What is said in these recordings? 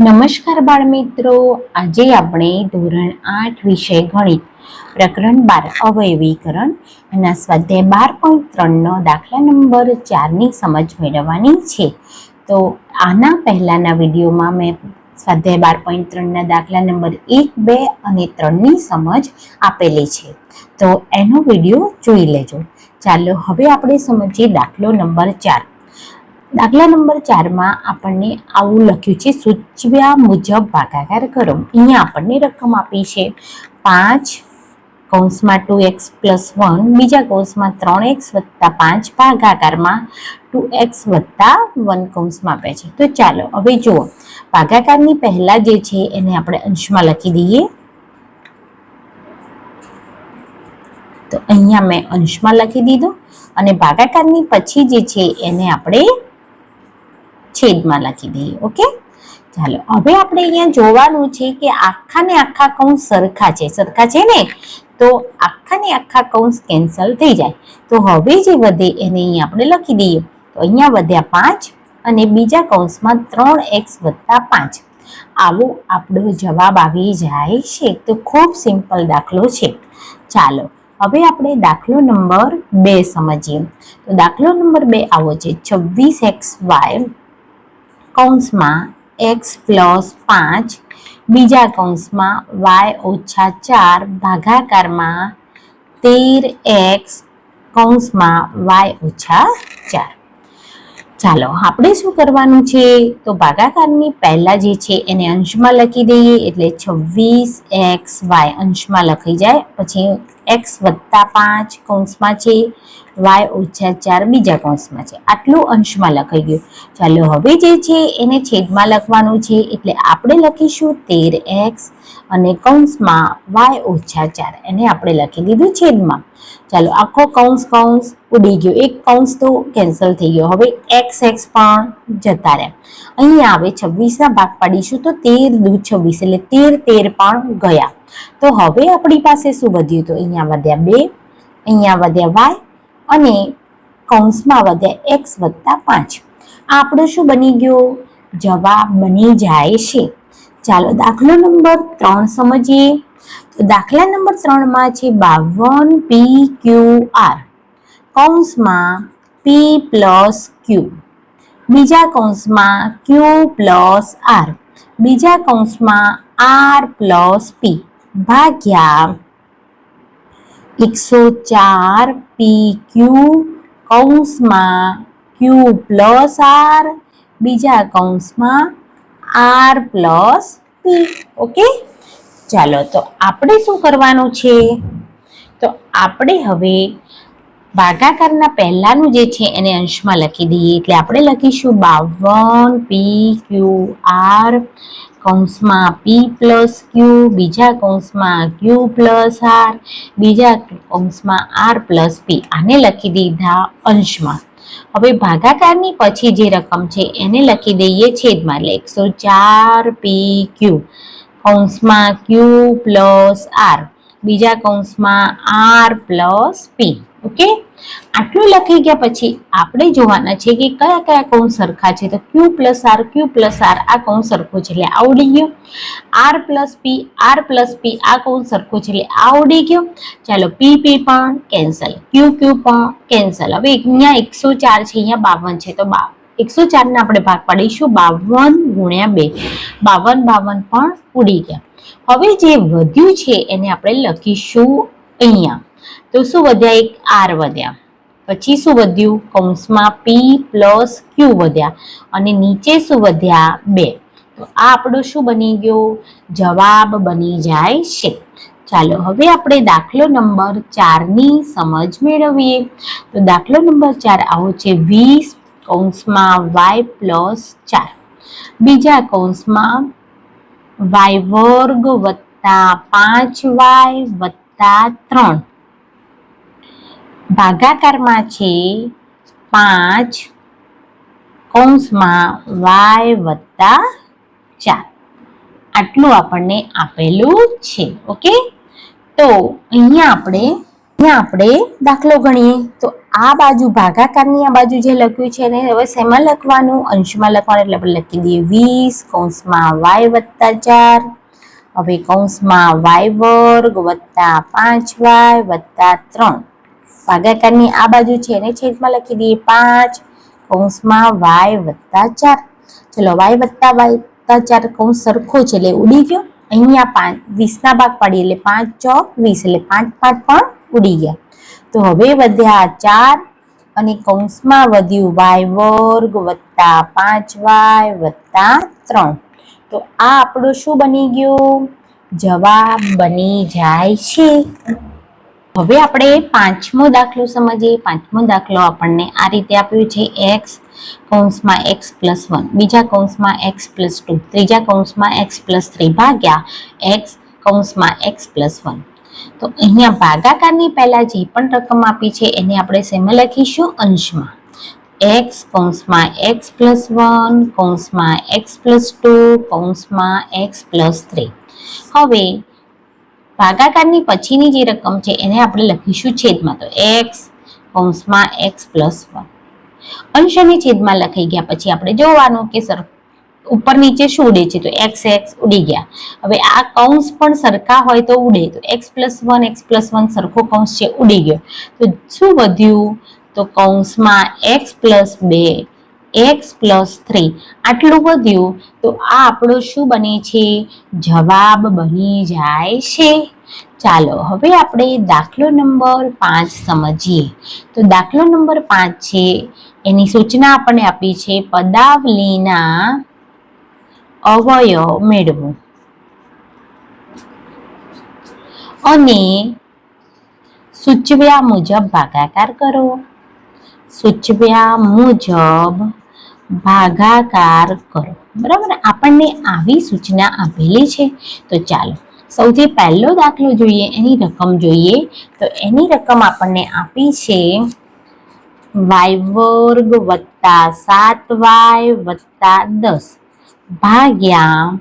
નમસ્કાર બાળ મિત્રો, આજે આપણે ધોરણ 8 વિષય ગણિત પ્રકરણ 12 અવયવીકરણ એના સ્વાધ્યાય 12.3નો દાખલા નંબર 4ની સમજ મેળવવાની છે. તો આના પહેલાના વિડીયોમાં મેં સ્વાધ્યાય 12.3ના દાખલા નંબર 1, 2 અને 3ની સમજ આપેલી છે, તો એનો વિડીયો જોઈ લેજો. ચાલો હવે આપણે સમજીએ દાખલો નંબર 4. દાખલા નંબર 4માં આપણને આવું લખ્યું છે, સૂચવ્યા મુજબ ભાગાકાર કરો. અહીંયા આપણને રકમ આપી છે 5 કૌંસમાં 2x + 1, બીજા કૌંસમાં 3x + 5 ભાગાકારમાં 2x + 1 કૌંસમાં આપે છે. તો ચાલો હવે જુઓ, ભાગાકારની પહેલા જે છે એને આપણે અંશમાં લખી દઈએ. તો અહીંયા મેં અંશમાં લખી દીધું અને ભાગાકારની પછી જે છે એને આપણે છેદમાં લખી દઈએ. ઓકે, ચાલો હવે આપણે અહીંયા જોવાનું છે કે આખા ને આખા કૌંસ સરખા છે ને, તો આખા ને આખા કૌંસ કેન્સલ થઈ જાય. તો હવે જે વધે એને અહીંયા આપણે લખી દઈએ. તો અહીંયા વધ્યા 5 અને બીજા કૌંસમાં 3x + 5. આવો આપણો જવાબ આવી જાય છે. તો ખૂબ સિમ્પલ દાખલો છે. ચાલો હવે આપણે દાખલો નંબર 2 સમજીએ. તો દાખલો નંબર 2 આવો છે, 26xy કૌંસમાં x + 5 બીજા કૌંસમાં y - 4 ભાગાકારમાં 13x કૌંસમાં y - 4. ચાલો આપણે શું કરવાનું છે, તો ભાગાકારની પહેલા જે છે એને અંશમાં લખી દઈએ, એટલે 26xy અંશમાં લખાઈ જાય. પછી x + 5 કૌંસમાં છે, y - 4 બીજા કૌંસમાં છે, આટલું અંશમાં લખાઈ ગયું. ચાલો હવે જે છે એને છેદમાં લખવાનું છે, એટલે આપણે લખીશું 13x અને કૌંસમાં y - 4 એને આપણે લખી દીધું છેદમાં. ચાલો આખો કૌંસ ઉડી ગયો, એક કૌંસ તો કેન્સલ થઈ ગયો. હવે x પણ જતા રહ્યા. અહીંયા આવે 26ના ભાગ પાડીશું તો 13 દુ 26 એટલે 13 પણ ગયા. તો હવે આપણી પાસે શું વધ્યું, તો અહીંયા વધ્યા 2, અહીંયા વધ્યા y અને કૌંસમાં વધ્યા x + 5. આ આપણો શું બની ગયો, જવાબ બની જાય છે. ચાલો દાખલો નંબર 3 સમજીએ. તો દાખલા નંબર 3માં છે 52pqr કૌંસમાં p + q બીજા કૌંસમાં q + r બીજા કૌંસમાં r + p ભાગ્યા 104pq કૌંસમાં q + r બીજા કૌંસમાં r + p. ઓકે, ચાલો તો આપણે શું કરવાનું છે, તો આપણે હવે ભાગાકારના પહેલાનું જે છે એને અંશમાં લખી દઈએ. એટલે આપણે લખીશું 52pqr કૌંસમાં p + q બીજા કૌંસમાં q + r બીજા કૌંસમાં r + p. આને લખી દીધા અંશમાં. હવે ભાગાકારની પછી જે રકમ છે એને લખી દઈએ છેદમાં, એટલે 104pq કૌંસમાં q + r બીજા કૌંસમાં r + p. ઓકે, આટલું લખી ગયા પછી આપણે જોવાના છે કે કયા કયા કૌંસ સરખા છે. તો q + r આ કૌંસ સરખો છે એટલે આવડી ગયો. r + p આ કૌંસ સરખો છે એટલે આવડી ગયો. ચાલો p પણ કેન્સલ, q પણ કેન્સલ. હવે અહીંયા 104 છે, અહીંયા 52 છે, તો 104ને આપણે ભાગ પાડીશું 52 × 2, 52 પણ ઉડી ગયા. હવે જે વધ્યું છે એને આપણે લખીશું અહીંયા. તો શું વધ્યા, એક r વધ્યા, પછી શું વધ્યું, કૌંસમાં p + q વધ્યા અને નીચે શું વધ્યા 2. તો આ આપણો શું બની ગયો, જવાબ બની જાય છે. ચાલો હવે આપણે દાખલો નંબર 4ની સમજ મેળવીએ. તો દાખલો નંબર 4 આવો છે, 20 કૌંસમાં y + 4 બીજા કૌંસમાં y² + 5y + 3 ભાગાકારમાં છે 5 કૌંસમાં y + 4. આટલું આપણને આપેલું છે. ઓકે, તો અહીંયા આપણે અહીંયા આપણે દાખલો ગણીએ તો આ બાજુ ભાગાકારની આ બાજુ જે લખ્યું છે એને હવે શેમાં લખવાનું? અંશમાં લખવાનું. એટલે આપણે લખી દઈએ 20 કૌંસમાં y વત્તા 4. હવે કૌંસમાં y વર્ગ વત્તા 5y વત્તા 3. ભાગાકારની આ બાજુ છે એને છેદમાં લખી દઈએ 5 કૌંસમાં y વત્તા 4. ચલો y વત્તા 4 કૌંસ સરખો છે એટલે ઉડી ગયો. અહીંયા 20 ના ભાગ પાડીએ એટલે 5 ચોક 20 એટલે 5 5 પણ ઉડી ગયા. તો હવે વધ્યા 4 અને કૌંસમાં વધ્યું y વર્ગ વત્તા 5y વત્તા 3. તો આ આપણો શું બની ગયો? જવાબ બની જાય છે. હવે આપણે પાંચમો દાખલો સમજીએ. પાંચમો દાખલો આપણને આ રીતે આપ્યું છે x કૌંસમાં x પ્લસ 1, બીજા કૌંસમાં x પ્લસ 2, ત્રીજા કૌંસમાં x પ્લસ 3 ભાગ્યા x કૌંસમાં x પ્લસ 1. તો અહીંયા ભાગાકારની પહેલા જે પણ રકમ આપી છે એને આપણે શેમાં લખીશું? અંશમાં. x કૌંસમાં x પ્લસ 1 કૌંસમાં x પ્લસ 2 કૌંસમાં x પ્લસ 3. હવે ભાગાકારની પછીની જે રકમ છે એને આપણે લખીશું છેદમાં. તો x કૌંસમાં x પ્લસ 1. અંશ અને છેદમાં લખાઈ ગયા પછી આપણે જોવાનું કે સર ઉપર નીચે શું ઉડે છે? તો x ઉડી ગયા. હવે આ કૌંસ પણ સરખા હોય તો ઉડે. તો x પ્લસ 1 સરખો કૌંસ છે ઉડી ગયો. તો શું વધ્યું? તો કૌંસમાં x પ્લસ 2 x પ્લસ 3 આટલું વધ્યું. તો આ આપણો શું બને છે? જવાબ બની જાય છે. ચાલો હવે આપણે દાખલો નંબર 5 સમજીએ. તો દાખલો નંબર 5 છે એની સૂચના આપણને આપી છે પદાવલીના અવયવ મેળવો અને સૂચવ્યા મુજબ ભાગાકાર કરો. સૂચવ્યા મુજબ ભાગાકાર કરો. બરાબર, આપણને આવી સૂચના આપેલી છે. તો ચાલો સૌથી પહેલો દાખલો જોઈએ, એની રકમ જોઈએ. તો એની રકમ આપણને આપી છે y વર્ગ વત્તા 7y વત્તા 10 ભાગ્યા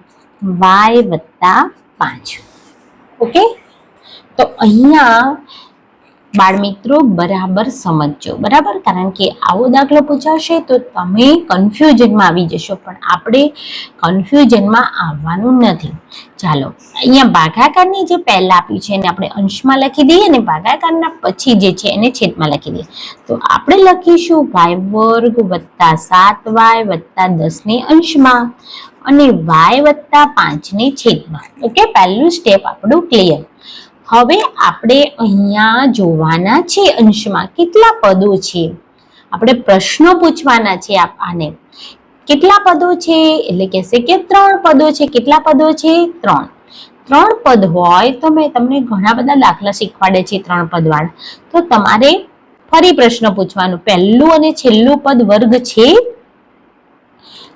y વત્તા 5. ઓકે, તો અહીંયા બાળમિત્રો બરાબર સમજજો. બરાબર, કારણ કે આવો દાખલો પૂછાશે તો તમે કન્ફ્યુઝનમાં આવી જશો, પણ આપણે કન્ફ્યુઝનમાં આવવાનું નથી. ચાલો અહીંયા ભાગાકારની જે પહેલા આપ્યું છે એને આપણે અંશમાં લખી દઈએ અને ભાગાકારના પછી જે છે એને છેદમાં લખી દઈએ. તો આપણે લખીશું y વર્ગ વત્તા 7y વત્તા 10 ને અંશમાં અને y વત્તા 5 ને છેદમાં. ઓકે, પહેલું સ્ટેપ આપણું ક્લિયર. હવે આપણે અહીંયા જોવાના છે અંશમાં કેટલા પદો છે. આપણે પ્રશ્નો પૂછવાના છે આને. કેટલા પદો છે? એટલે કહેશે કે 3 પદો છે. કેટલા પદો છે? 3 પદ હોય તો મેં તમને ઘણા બધા દાખલા શીખવાડે છે 3 પદ વાળા. તો તમારે ફરી પ્રશ્ન પૂછવાનું, પહેલું અને છેલ્લું પદ વર્ગ છે?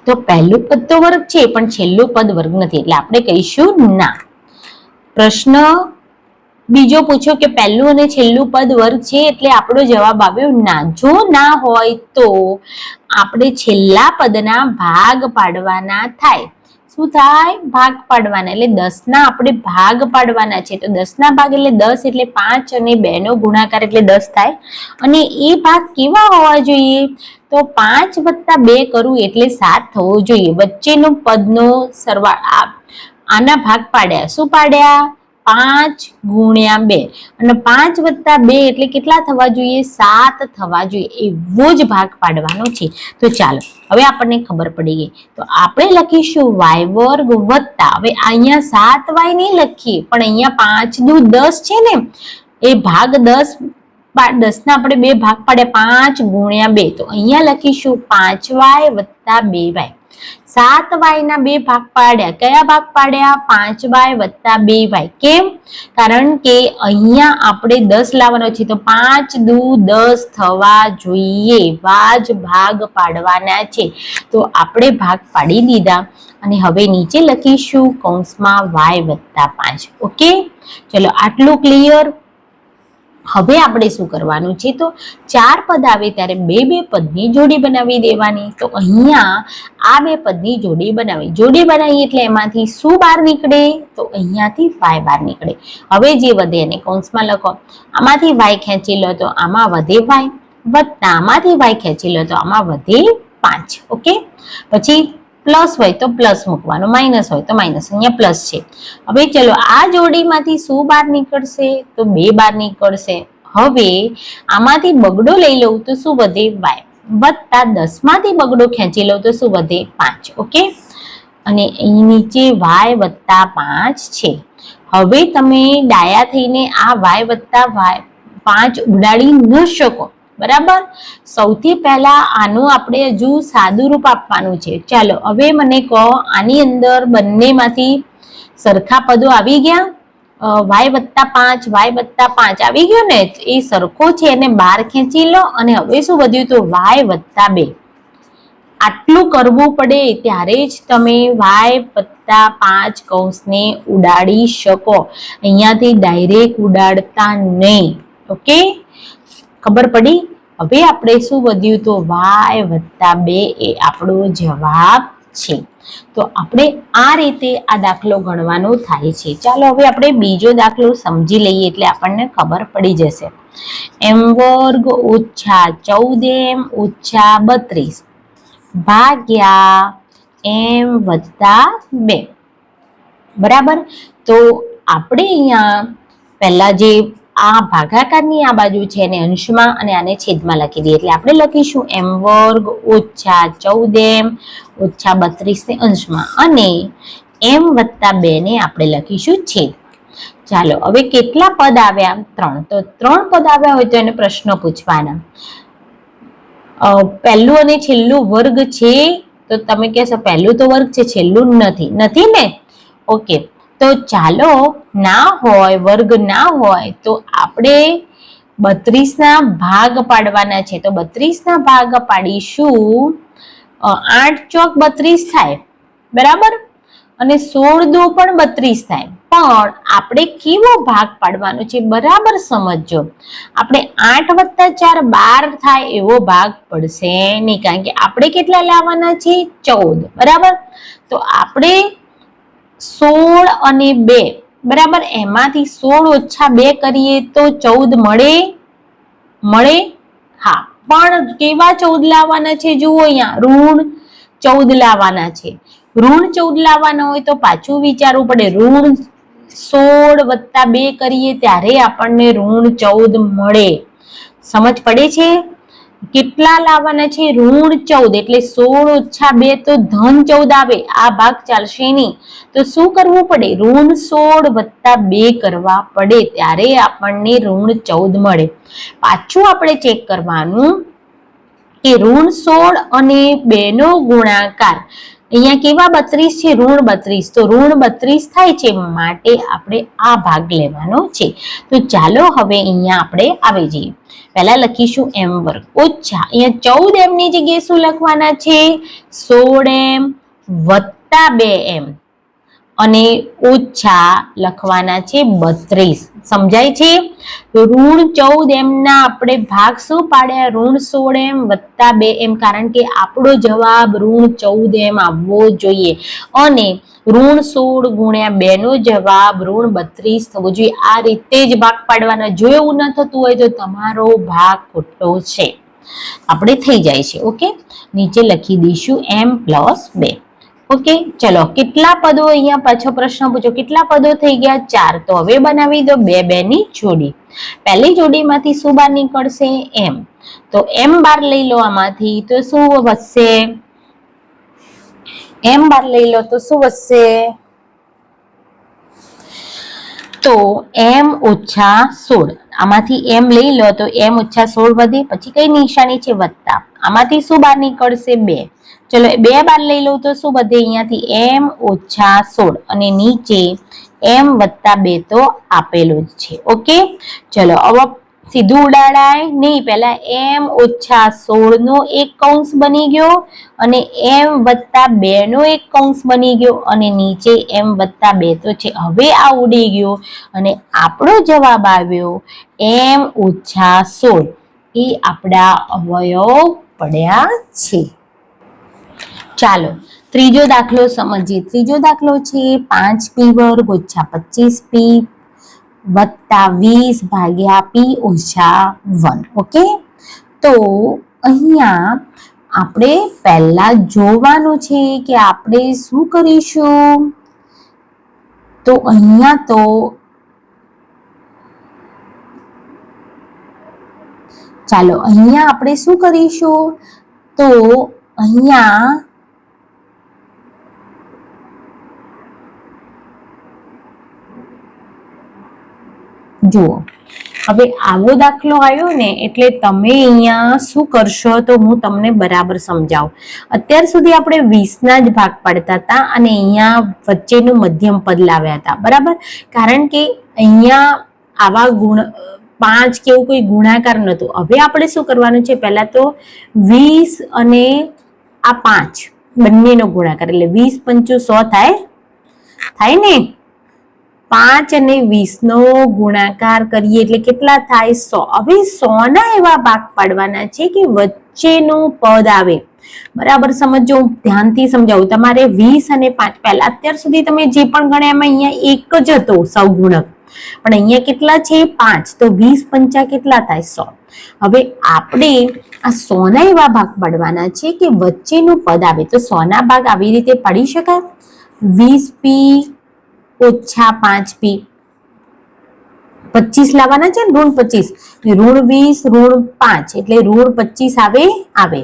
તો પહેલું પદ તો વર્ગ છે પણ છેલ્લું પદ વર્ગ નથી, એટલે આપણે કહીશું ના. પ્રશ્ન બીજો પૂછો કે પહેલું અને છેલ્લું પદ વર્ગ છે, એટલે આપણો જવાબ આવ્યો ના. જો ના હોય તો આપણે છેલ્લા પદના ભાગ પાડવાના થાય. શું થાય? ભાગ પાડવાના. એટલે 10 ના આપણે ભાગ પાડવાના છે. તો 10 ના ભાગ એટલે 10 એટલે 5 અને 2 નો ગુણાકાર એટલે 10 થાય. અને એ ભાગ કેવા હોવા જોઈએ? તો 5 વત્તા 2 કરું એટલે 7 થવો જોઈએ. વચ્ચેનો પદનો સરવાળો આના ભાગ પાડ્યા. શું પાડ્યા? 5 ગુણ્યા 2 અને 5 વત્તા 2 એટલે કેટલા થવા જોઈએ? 7 થવા જોઈએ. એવો જ ભાગ પાડવાનો છે. તો ચાલો હવે આપણને ખબર પડી ગઈ. તો આપણે લખીશું y વર્ગ વત્તા, હવે અહીંયા 7y નહીં લખીએ પણ અહીંયા 5 દુ 10 છે ને, એ ભાગ 10 ના આપણે 2 ભાગ પાડ્યા 5 ગુણ્યા 2. તો અહીંયા લખીશું 5y વત્તા 2y. 7y ના 2 ભાગ પાડ્યા. કયા ભાગ પાડ્યા? 5y વત્તા 2y. કેમ? કારણ કે અહીંયા આપણે 10 લાવવાનો છે, તો 5 દુ 10 થવા જોઈએ. એવા જ ભાગ પાડવાના છે. તો આપણે ભાગ પાડી દીધા અને હવે નીચે લખીશું કૌંસમાં y વત્તા 5. ઓકે, ચલો આટલું ક્લિયર. હવે આપણે શું કરવાનું છે, તો 4 પદ આવે ત્યારે બે બે પદની જોડી બનાવી દેવાની. તો અહીંયા આ બે પદની જોડી બનાવી એટલે એમાંથી શું બહાર નીકળે, તો અહીંયાથી y બહાર નીકળે. હવે જે વધે એને કૌંસમાં લખો. આમાંથી y ખેંચી લો તો આમાં વધે y, વત્તા આમાંથી y ખેંચી લો તો આમાં વધે 5. ઓકે, પછી પ્લસ હોય તો પ્લસ મૂકવાનું, માઇનસ હોય તો માઇનસ. અહીંયા પ્લસ છે. હવે ચલો આ જોડીમાંથી શું બહાર નીકળશે, તો 2 બહાર નીકળશે. હવે આમાંથી બગડો લઈ લઉં તો શું વધે, y, વત્તા 10 માંથી બગડો ખેંચી લઉં તો શું વધે, 5. ઓકે, અને અહીં નીચે y વત્તા 5 છે. હવે તમે ડાયા થઈને આ y વત્તા 5 ઉડાડી ન શકો, બરાબર. સૌથી પહેલા આનું આપણે હજુ સાદું રૂપ આપવાનું છે. ચાલો હવે મને કહો, આની અંદર બંનેમાંથી સરખા પદો આવી ગયા, y વત્તા 5 આવી ગયો ને, એ સરખો છે એને બહાર ખેંચી લો. અને હવે શું વધ્યું, તો y વત્તા 2. આટલું કરવું પડે ત્યારે જ તમે y વત્તા 5 કૌંસને ઉડાડી શકો, અહીંયાથી ડાયરેક્ટ ઉડાડતા નહીં. ઓકે, ખબર પડી. હવે આપણે શું વધ્યું, તો y વત્તા 2 એ આપણો જવાબ છે. તો આપણે આ રીતે આ દાખલો ગણવાનો થાય છે. ચાલો હવે આપણે બીજો દાખલો સમજી લઈએ એટલે આપણને ખબર પડી જશે. m² ઓછા 14m ઓછા 32 ભાગ્યા m વત્તા 2, બરાબર. તો આપણે અહીંયા પહેલા જે આ ભાગાકારની આ બાજુ છે એને અંશમાં અને આને છેદમાં લખી દઈએ. એટલે આપણે લખીશું m² ઓછા 14m ઓછા 32 ને અંશમાં, અને m વત્તા 2 ને આપણે લખીશું છેદ. ચાલો હવે કેટલા પદ આવ્યા, 3. તો 3 પદ આવ્યા હોય તો એને પ્રશ્ન પૂછવાના. પહેલું અને છેલ્લું વર્ગ છે, તો તમે કહેશો પહેલું તો વર્ગ છે, છેલ્લું નથી ને. ઓકે, તો ચાલો ના હોય, વર્ગ ના હોય તો આપણે 32 ના ભાગ પાડવાના છે. તો 32 ના ભાગ પાડીશું, 8 ચોક 32 થાય, બરાબર, અને 16 દો પણ 32 થાય. પણ આપણે કેવો ભાગ પાડવાનો છે બરાબર સમજજો. આપણે 8 વત્તા 4 12 થાય એવો ભાગ પડશે નહીં, કારણ કે આપણે કેટલા લાવવાના છે, 14, બરાબર. તો આપણે 16 અને 2, બરાબર, એમાંથી 16 ઓછા 2 કરીએ તો 14 મળે. હા, પણ કેવા 14 લાવવાના છે, જુઓ અહીંયા ઋણ 14 લાવવાના છે. ઋણ 14 લાવવાના હોય તો પાછું વિચારવું પડે. ઋણ 16 વત્તા 2 કરીએ ત્યારે આપણને ઋણ 14 મળે. સમજ પડે છે? કેટલા લાવવાના છે, ઋણ 14, એટલે 16 ઓછા 2 તો ધન 14 આવે. આ ભાગ ચાલશે નહીં, તો શું કરવું પડે, ઋણ 16 વત્તા 2 કરવા પડે, ત્યારે આપણને ઋણ 14 મળે. પાછું આપણે ચેક કરવાનું કે ઋણ 16 અને 2 નો ગુણાકાર, અહીંયા કેવા 32 છે, ઋણ 32, તો ઋણ 32 થાય છે, માટે આપણે આ ભાગ લેવાનો છે. તો ચાલો હવે અહીંયા આપણે આવી જઈએ. પહેલા લખીશું m² ઓછા, અહીંયા 14m ની જગ્યાએ શું લખવાના છે, 16m વત્તા 2m, અને ઓછા લખવાના છે 32. સમજાય છે? ઋણ 14m ના આપણે ભાગ શું પાડ્યા, ઋણ 16m વત્તા 2m, કારણ કે આપણો જવાબ ઋણ 14m આવવો જોઈએ, અને ઋણ 16 ગુણ્યા 2 નો જવાબ ઋણ 32 થવો જોઈએ. આ રીતે જ ભાગ પાડવાના. જો એવું ન થતું હોય તો તમારો ભાગ ખોટો છે. આપણે થઈ જાય છે. ઓકે, નીચે લખી દઈશું m+2. ઓકે, ચલો કેટલા પદો, અહીંયા પાછો પ્રશ્ન પૂછો, કેટલા પદો થઈ ગયા, 4. તો હવે બનાવી દો 2 2 ની જોડી. પહેલી જોડીમાંથી શું બહાર નીકળશે, m. તો m બાર લઈ લો આમાંથી, તો શું વધશે, m બાર લઈ લો તો શું વધશે, તો m ઓછા 16. આમાંથી m લઈ લો તો m ઓછા 16 વધે. પછી કઈ નિશાની છે, વત્તા. આમાંથી શું બહાર નીકળશે, 2. ચલો 2 બાર લઈ લો તો શું વધે, અહીંયાથી m ઓછા 16, અને નીચે m વત્તા 2 તો આપેલું જ છે. ઓકે, ચલો હવે સીધું ઉડાડાય નહીં. પહેલા m ઓછા 16 નો એક કૌંસ બની ગયો અને m વત્તા 2 નો એક કૌંસ બની ગયો અને નીચે m વત્તા 2 તો છે. હવે આ ઉડી ગયો અને આપણો જવાબ આવ્યો m ઓછા 16. એ આપણા અવયવ પડ્યા છે. ચાલો ત્રીજો દાખલો સમજીએ. ત્રીજો દાખલો છે 5p વર્ગ ઓછા 25p વત્તા 20 ભાગ્યા p ઓછા 1. ઓકે, તો અહીંયા આપણે પહેલા જોવાનું છે કે આપણે શું કરીશું. તો અહીંયા તો ચાલો અહીંયા આપણે શું કરીશું. તો અહીંયા જુઓ, હવે આવો દાખલો આવ્યો ને એટલે તમે અહીંયા શું કરશો તો હું તમને બરાબર સમજાવું. અત્યાર સુધી આપણે 20ના જ ભાગ પાડતા હતા અને અહીંયા વચ્ચેનું મધ્યમ પદ લાવ્યા હતા, બરાબર. કારણ કે અહીંયા આવા 5 કે એવું કોઈ ગુણાકાર નહોતું. હવે આપણે શું કરવાનું છે, પહેલા તો 20 અને આ 5 બંનેનો ગુણાકાર એટલે 20 પંચું 100 થાય ને. 5 અને 20 નો ગુણાકાર કરીએ એટલે કેટલા થાય 100. હવે 100 ના એવા ભાગ પાડવાના છે કે વચ્ચેનું પદ આવે. બરાબર સમજો, ધ્યાનથી સમજાવું. તમારે 20 અને 5 પહેલા અત્યાર સુધી તમે જે પણ ગણ્યા એમાં અહીંયા એક જ હતો સહગુણક, પણ અહીંયા કેટલા છે 5. તો 20 પંચા કેટલા થાય 100. હવે આપણે આ 100 ના એવા ભાગ પાડવાના છે કે વચ્ચેનું પદ આવે. તો 100 ના ભાગ આવી રીતે પાડી શકાય. 20p ઓછા 5p, 25 લાવવાના છે ને, ઋણ 25, ઋણ 20 ઋણ 5 એટલે ઋણ 25 આવે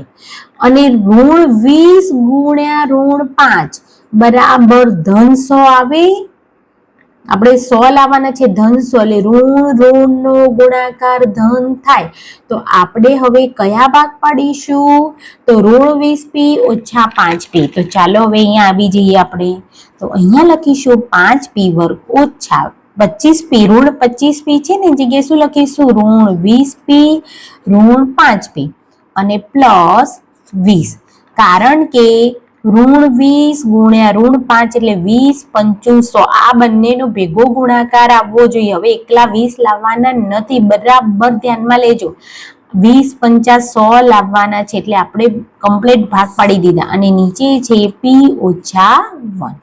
અને ઋણ 20 ગુણ્યા ઋણ 5 બરાબર ધન 100 આવે. આપણે 100 લાવવાના છે ધન 100 એટલે ઋણ નો ગુણાકાર ધન થાય. તો આપણે હવે કયા ભાગ પાડીશું, તો ઋણ 20p ઓછા 5p. તો ચાલો હવે અહીંયા આવી જઈએ આપણે. તો અહીંયા લખીશું 5p વર્ગ ઓછા 25p, ઋણ 25p છે ને જગ્યાએ શું લખીશું ઋણ 20p ઋણ 5p અને પ્લસ 20. કારણ કે ઋણ 20 ગુણ્યા ઋણ 5 એટલે 20 પંચું 100. આ બંનેનો ભેગો ગુણાકાર આવવો જોઈએ. હવે એકલા 20 લાવવાના નથી, બરાબર ધ્યાનમાં લેજો. 20 પંચા 100 લાવવાના છે એટલે આપણે કમ્પ્લીટ ભાગ પાડી દીધા અને નીચે છે p ઓછા 1.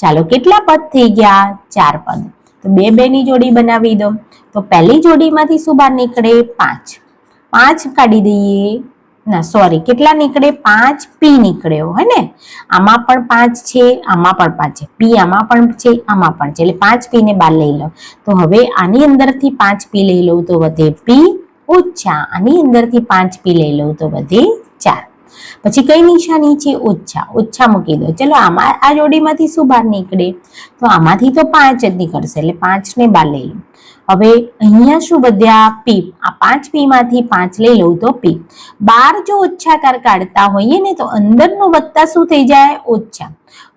ચાલો કેટલા પદ થઈ ગયા 4 પદ. તો 2 ની જોડી બનાવી દો. તો પહેલી જોડીમાંથી શું બહાર નીકળે 5. 5 કાઢી દઈએ, ના સોરી કેટલા નીકળે 5p નીકળ્યો હે ને. આમાં પણ 5 છે, આમાં પણ 5 છે, p આમાં પણ છે, આમાં પણ છે, એટલે 5p ને બહાર લઈ લો. તો હવે આની અંદરથી 5p લઈ લઉં તો વધે p ઓછા આની અંદરથી 5p લઈ લઉં તો વધે 4. પછી કઈ નિશાની છે ઓછા, ઓછા મૂકી દો. ચલો આમાં આ જોડીમાંથી શું બહાર નીકળે, તો આમાંથી તો 5 જ નીકળશે એટલે 5 ને બહાર લઈ લો. હવે અહીંયા શું વધ્યા p. આ 5p માંથી 5 લઈ લઉં તો p. 12 જો ઓછાકાર કાઢતા હોઈએ ને તો અંદરનો વત્તા શું થઈ જાય ઓછા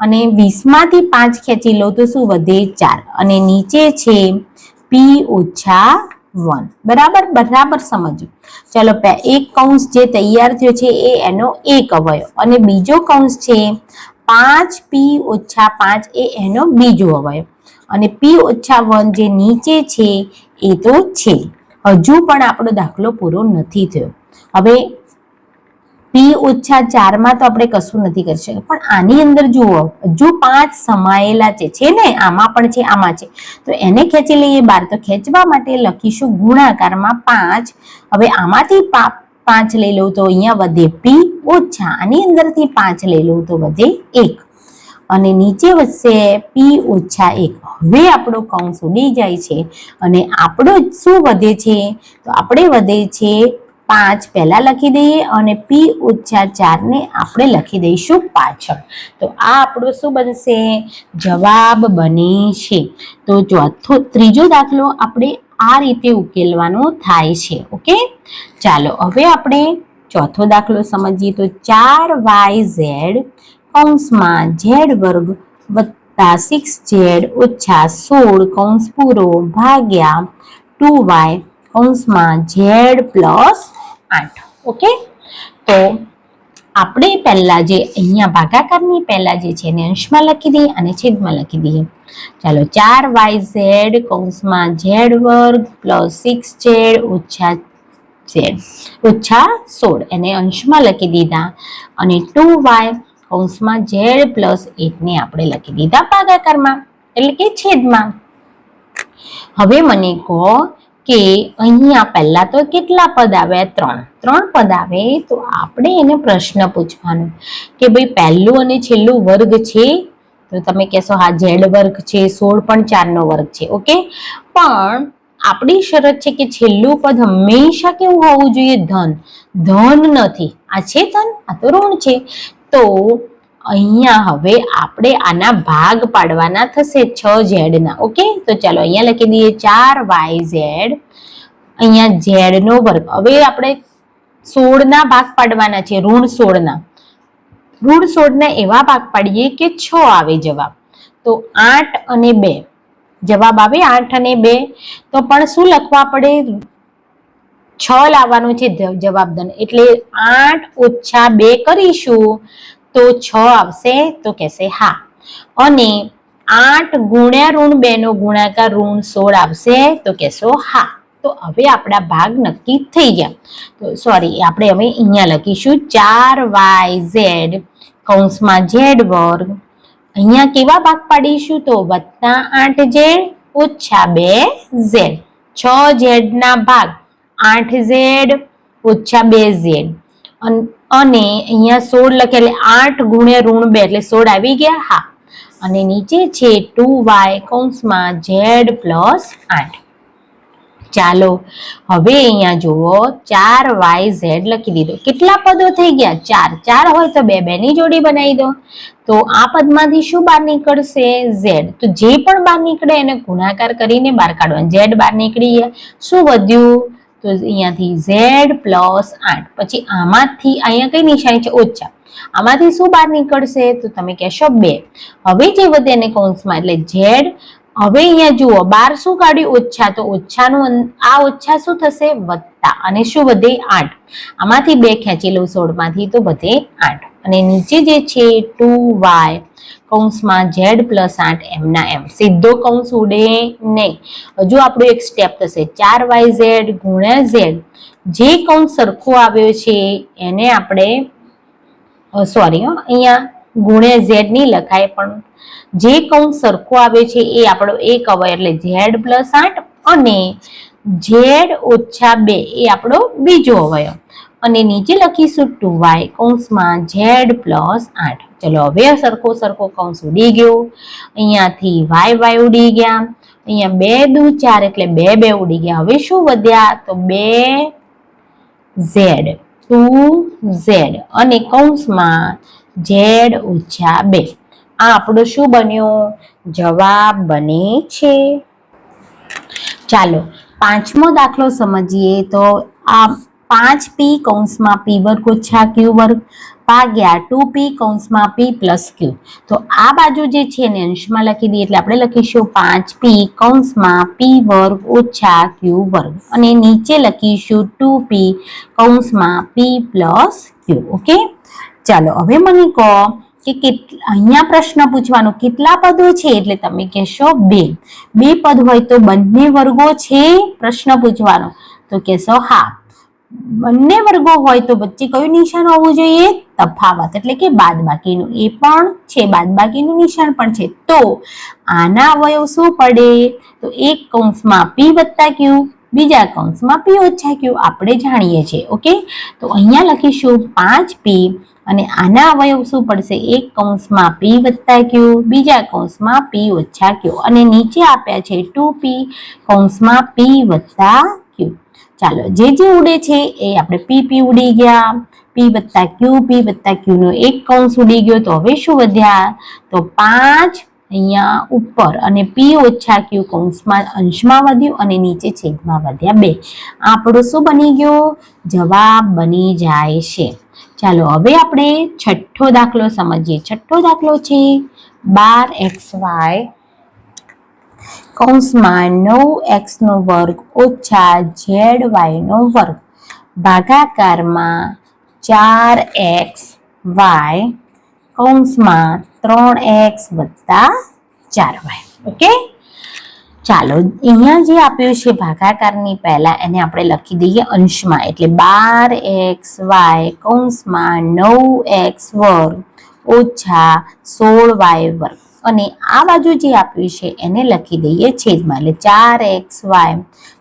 અને 20 માંથી 5 ખેંચી લઉં તો શું વધે 4 અને નીચે છે p ઓછા 1. બરાબર સમજો. ચલો એક કૌંસ જે તૈયાર થયો છે એ એનો એક અવયવ અને બીજો કૌંસ છે 5p ઓછા 5 એ એનો બીજો અવયવ અને p ઓછા 1 જે નીચે છે એ તો છે. હજુ પણ આપણો દાખલો પૂરો નથી થયો. હવે p ઓછા 4 માં તો આપણે કશું નથી કરી શકતા, પણ આની અંદર જુઓ હજુ 5 સમાયેલા છે ને, આમાં પણ છે આમાં છે. તો એને ખેંચી લઈએ બહાર. તો ખેંચવા માટે લખીશું ગુણાકારમાં 5. હવે આમાંથી 5 લઈ લઉં તો અહીંયા વધે p ઓછા આની અંદરથી 5 લઈ લઉં તો વધે 1 અને નીચે વધશે p ઓછા 1. હવે આપણો કૌંસ ઉડી જાય છે અને આપણો શું વધે છે, તો આપણે વધે છે 5 પહેલા લખી દઈએ અને p ઓછા 4 ને આપણે લખી દઈશું પાછળ. તો આ આપણો શું બનશે, જવાબ બને છે. તો ત્રીજો દાખલો આપણે આ રીતે ઉકેલવાનો થાય છે. ઓકે, ચાલો હવે આપણે ચોથો દાખલો સમજીએ. તો 4yz કૌંસમાં z વર્ગ વત્તા 6z ઓછા 16 કૌંસ પૂરો ભાગ્યા 2y કૌંસમાં z+8. ઓકે, તો આપણે પહેલા જે અહીંયા ભાગાકારની પહેલા જે છે એને અંશમાં લખી દઈએ અને છેદમાં લખી દઈએ. ચાલો 4yz કૌંસમાં z² + 6z ઓછા 16 એને અંશમાં લખી દીધા અને 2y કૌંસમાં z+8 ને આપણે લખી દીધા ભાગાકારમાં એટલે કે છેદમાં. હવે મને કહો કે અહીંયા પહેલા તો કેટલા પદ આવે? 3 પદ આવે. તો આપણે એને પ્રશ્ન પૂછવાનો કે ભાઈ પહેલું અને છેલ્લું વર્ગ છે? તો તમે કહેશો હા z વર્ગ છે, 16 પણ 4 નો વર્ગ છે. ઓકે, પણ આપણી શરત છે કે છેલ્લું પદ હંમેશા કેવું હોવું જોઈએ? ધન નથી. આ છે ધન, આ તો ઋણ છે. તો અહીંયા હવે આપણે આના ભાગ પાડવાના થશે 6z ના. ઓકે, તો ચાલો અહીંયા લખી દઈએ 4yz, અહીંયા z નો વર્ગ. હવે આપણે 16 ના ભાગ પાડવાના છે, ઋણ 16 ના. ઋણ 16 ના એવા ભાગ પાડીએ કે 6 આવે જવાબ. તો 8 અને 2 જવાબ આવે, 8 અને 2. તો પણ શું લખવા પડે? 6 લાવવાનું છે જવાબ ધન, એટલે 8 ઓછા 2 કરીશું તો 6 આવશે. તો કહેશે હા. અને 8 ગુણ્યા ઋણ 2 નો ગુણાકાર ઋણ 16 આવશે. તો કહેશો હા. તો હવે આપણા ભાગ નક્કી થઈ ગયા. તો સોરી, આપણે હવે અહીંયા લખીશું 4yz કૌંસમાં z². અહીંયા કેવા ભાગ પાડીશું? તો +8z ઓછા 2z. 6z ના ભાગ 8z ઓછા 2z અને અહીંયા 16 લખે એટલે 8 ગુણ્યા ઋણ 2 એટલે 16 આવી ગયા. હા. અને નીચે છે 2y કૌંસમાં z+8. ચાલો હવે અહીંયા જુઓ 4yz લખી દીધો. કેટલા પદો થઈ ગયા? 4 હોય તો 2 ની જોડી બનાવી દો. તો આ પદમાંથી શું બહાર નીકળશે? z. તો જે પણ બહાર નીકળે એને ગુણાકાર કરીને બહાર કાઢવાનું. z બહાર નીકળી ગયા. શું વધ્યું? તો અહીંયાથી z+8. પછી આમાંથી અહીંયા કઈ નિશાની છે? ઓછા. આમાંથી શું બહાર નીકળશે? તો તમે કહેશો 2. હવે જે વધે એને કૌંસમાં એટલે z. હવે અહીંયા જુઓ 12 શું કાઢ્યું? ઓછા. તો ઓછાનું આ ઓછા શું થશે? વત્તા. અને શું વધે? 8. આમાંથી 2 ખેંચી લો 16 માંથી તો વધે 8. અને નીચે જે છે 2y કૌંસમાં z+8 એમના એમ. સીધો કૌંસ ઉડે નહીં. હજુ આપણું એક સ્ટેપ થશે 4yz ગુણ્યા z. જે કૌંસ સરખો આવ્યો છે એને આપણે સોરી અહીંયા ગુણ્યા z નહીં લખાય, પણ જે કૌંસ સરખો આવે છે એ આપણો એક અવયવ એટલે z+8 અને z-2 એ આપણો બીજો અવયવ. અને નીચે લખીશું 2y કૌંસમાં z+8. ચલો હવે સરખો કૌંસ ઉડી ગયો. અહીંયાથી y ઉડી ગયા. અહીંયા 2 દુ 4 એટલે 2 ઉડી ગયા. હવે શું વધ્યા? તો 2z 2z અને કૌંસમાં z-2. આ આપણો શું બન્યો? જવાબ બને છે. ચાલો 5મો દાખલો સમજીએ. તો આ 5p કૌંસમાં p² ઓછા q² ભાગ્યા 2p કૌંસમાં p + q. તો આ બાજુ જે છે એને અંશમાં લખી દઈએ એટલે આપણે લખીશું 5p કૌંસમાં p² ઓછા q² અને નીચે લખીશું 2p કૌંસમાં p + q. ઓકે, ચાલો હવે મને કહો કે અહીંયા પ્રશ્ન પૂછવાનો કેટલા પદો છે? એટલે તમે કહેશો 2 પદ હોય તો બંને વર્ગો છે? પ્રશ્ન પૂછવાનો તો કહેશો હા. બંને વર્ગો હોય તો વચ્ચે કયું નિશાન હોવું જોઈએ? તફાવત એટલે કે બાદબાકીનું. એ પણ છે, બાદબાકીનું નિશાન પણ છે. તો આના અવયવ શું પડે? તો એક કૌંસમાં p + q, બીજા કૌંસમાં p - q આપણે જાણીએ છીએ. ઓકે, તો અહીંયા લખીશું 5p અને આના અવયવ શું પડશે? એક કૌંસમાં p + q, બીજા કૌંસમાં p - q અને નીચે આપ્યા છે 2p કૌંસમાં p + q. ચાલો જે ઉડે છે એ આપણે p ઉડી ગયા. p + q નો એક કૌંસ ઉડી ગયો. તો હવે શું વધ્યા? તો 5 અહીંયા ઉપર અને p - q કૌંસમાં અંશમાં વધ્યું અને નીચે છેદમાં વધ્યા 2. આપણો શું બની ગયો? જવાબ બની જાય છે. ચાલો હવે આપણે છઠ્ઠો દાખલો સમજીએ. છઠ્ઠો દાખલો છે 12xy કૌંસમાં 9x² ઓછા zy વર્ગ ભાગાકારમાં 4xy કૌંસમાં 3x વત્તા 4y. ઓકે, ચાલો અહીંયા જે આપ્યું છે ભાગાકારની પહેલા એને આપણે લખી દઈએ અંશમાં, એટલે 12xy કૌંસમાં 9x² ઓછા 16y વર્ગ, અને આ બાજુ જે આપ્યું છે એને લખી દઈએ છેદમાં, એટલે 4xy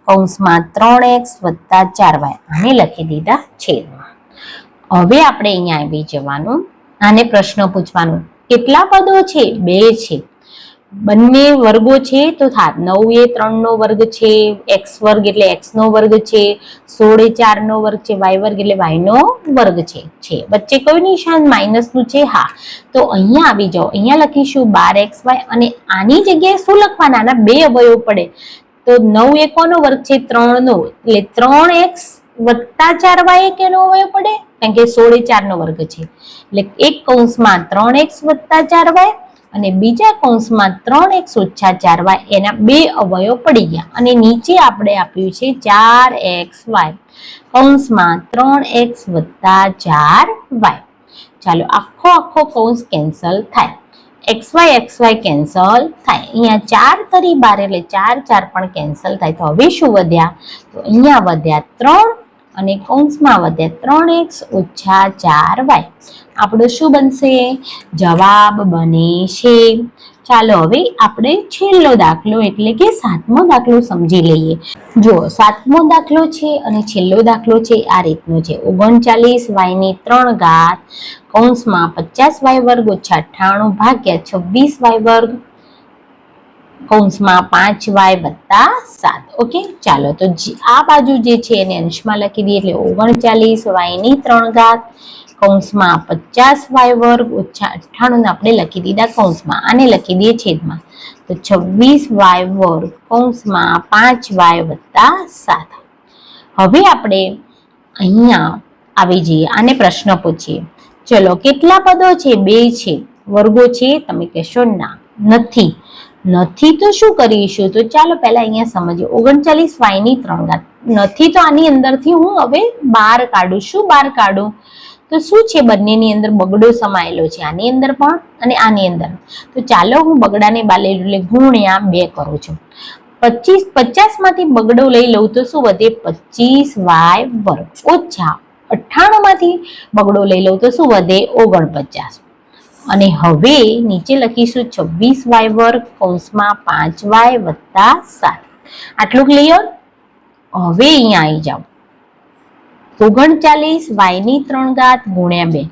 કૌંસમાં 3x વત્તા 4y, આને લખી દીધા છેદમાં. હવે આપણે અહીંયા આવી જવાનું, આને પ્રશ્ન પૂછવાનું કેટલા પદો છે? 2 છે. બંને વર્ગો છે તો થાત 9 એ 3 નો વર્ગ છે, x વર્ગ એટલે x નો વર્ગ છે, 16 એ 4 નો વર્ગ છે, y વર્ગ એટલે y નો વર્ગ છે. વચ્ચે કોઈ નિશાન માઇનસ નું છે? હા. તો અહીંયા આવી જાઓ, અહીંયા લખીશું 12xy, અને આની જગ્યાએ શું લખવાના? આના 2 અવયવ પડે, તો 9 એ કોનો વર્ગ છે? 3 નો, એટલે 3x વત્તા 4y એ કેનો અવયવ પડે? કારણ કે 16 એ 4 નો વર્ગ છે, એટલે એક કૌંસમાં 3x વત્તા 4y અને બીજા કૌંસમાં 3x ઓછા 4y, એના 2 અવયવ પડી ગયા. અને નીચે આપણે આપ્યું છે 4xy કૌંસમાં 3x વત્તા 4y. ચાલો આખો કૌંસ કેન્સલ થાય, xy કેન્સલ થાય, અહીંયા 4 તરી 12 એટલે 4 પણ કેન્સલ થાય. તો હવે શું વધ્યા? તો અહીંયા વધ્યા 3 અને કૌંસમાં વધ્યા 3x ઓછા 4y. આપણો શું બનશે? જવાબ બને છે. ચાલો હવે આપણે છેલ્લો દાખલો એટલે કે 7મો દાખલો સમજી લઈએ. જો 7મો દાખલો છે અને છેલ્લો દાખલો છે આ રીતનો છે. 39y3 કૌંસમાં 50y વર્ગ ઓછા 98 ભાગ્યા 26y વર્ગ કૌંસમાં 5y વત્તા 7. ઓકે, ચાલો તો આ બાજુ જે છે એને અંશમાં લખી દઈએ, એટલે 39y3 કૌંસમાં 50y વર્ગ ઓછા 98 આપણે લખી દીધા કૌંસમાં, આને લખી દઈએ છેદમાં, તો 26y વર્ગ કૌંસમાં 5y વત્તા 7. હવે આપણે અહીંયા આવી જઈએ, આને પ્રશ્ન પૂછીએ. ચલો કેટલા પદો છે? 2 છે. વર્ગો છે? તમે કહેશો ના નથી તો શું કરીશું? તો ચાલો પહેલા અહીંયા સમજીએ. 39y3 નથી તો આની અંદરથી હું હવે બહાર કાઢું. શું બહાર કાઢું? તો શું છે? બંનેની અંદર બગડો સમાયેલો છે, આની અંદર પણ અને આની અંદર. તો ચાલો હું બગડાને બહાર લઈ લઉં, એટલે ગુણ્યા 2 કરું છું. 50 માંથી બગડો લઈ લઉં તો શું વધે? 25y વર્ગ ઓછા 98 માંથી બગડો લઈ લઉં તો શું વધે? 49. અને હવે નીચે લખીશું 26y વર્ગ કૌંસમાં 5y વત્તા 7. આટલું ક્લિયર? હવે અહીંયા આવી જાઓ, 39y3 ગુણ્યા 2.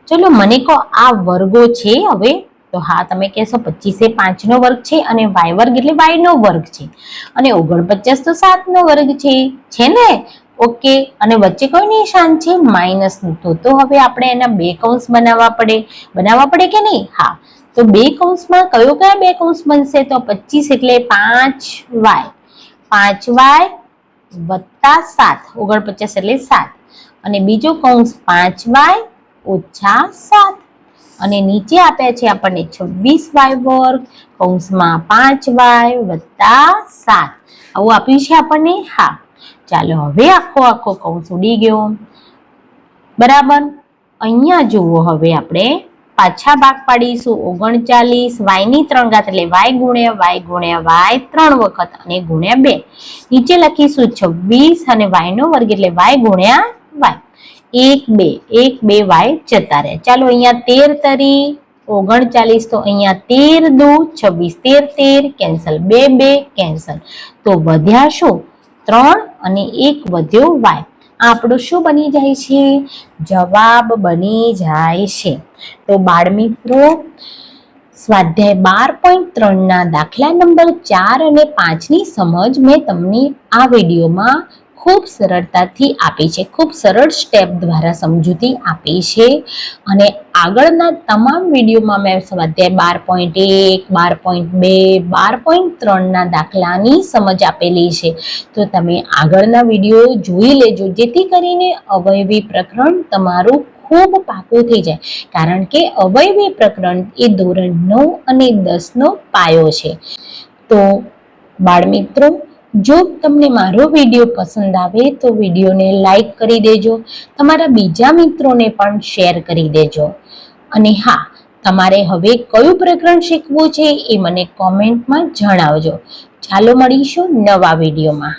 ચલો મને કહો આ વર્ગો છે હવે? તો હા, તમે કહેશો 25 એ 5 નો વર્ગ છે અને y વર્ગ એટલે y નો વર્ગ છે, અને 49 તો 7 નો વર્ગ છે ને? ઓકે, અને વચ્ચે કોઈ નિશાન છે? માઇનસ નું. તો હવે આપણે એના 2 કૌંસ બનાવવા પડે કે નહીં? હા. તો 2 કૌંસમાં કયા 2 કૌંસ બનશે? તો 25 એટલે 5y વત્તા 7, 49 એટલે 7, અને બીજો કૌંસ 5y ઓછા 7, અને નીચે આપ્યા છે આપણને 26y વર્ગ કૌંસમાં 5y વત્તા 7. આવું આપ્યું છે આપણને? હા. ચાલો હવે આખો કૌંસ ઉડી ગયો. બરાબર. અહીંયા જુઓ, હવે આપણે પાછા ભાગ પાડીશું. 39y3 એટલે y ગુણ્યા y 3 વખત અને ગુણ્યા 2. નીચે લખીશું 26 અને y નો વર્ગ એટલે y ગુણ્યા y. 1 2 y જતા રહ્યા. ચાલો અહીંયા 13 તરી 39, તો અહીંયા 13 દુ 26, 13 કેન્સલ, 2 કેન્સલ. તો વધ્યા શું? 3 અને 1 વધ્યો y. આપણું શું બની જાય છે? જવાબ બની જાય છે. તો બાળ મિત્રો, સ્વાધ્યાય 12.3 દાખલા નંબર 4 અને 5 ની સમજ મેં તમને આ વિડીયોમાં ખૂબ સરળતાથી આપી છે, ખૂબ સરળ સ્ટેપ દ્વારા સમજૂતી આપી છે. અને આગળના તમામ વિડીયોમાં મેં સ્વાધ્યાય 12.1, 12.2, 12.3 દાખલાની સમજ આપેલી છે. તો તમે આગળના વિડીયો જોઈ લેજો, જેથી કરીને અવયવી પ્રકરણ તમારું ખૂબ પાકું થઈ જાય. કારણ કે અવયવી પ્રકરણ એ ધોરણ 9 અને 10 નો પાયો છે. તો બાળમિત્રો, જો તમને મારો વિડીયો પસંદ આવે તો વિડીયોને લાઈક કરી દેજો, તમારા બીજા મિત્રોને પણ શેર કરી દેજો. અને હા, તમારે હવે કયું પ્રકરણ શીખવું છે એ મને કોમેન્ટમાં જણાવજો. ચાલો મળીશું નવા વિડીયોમાં.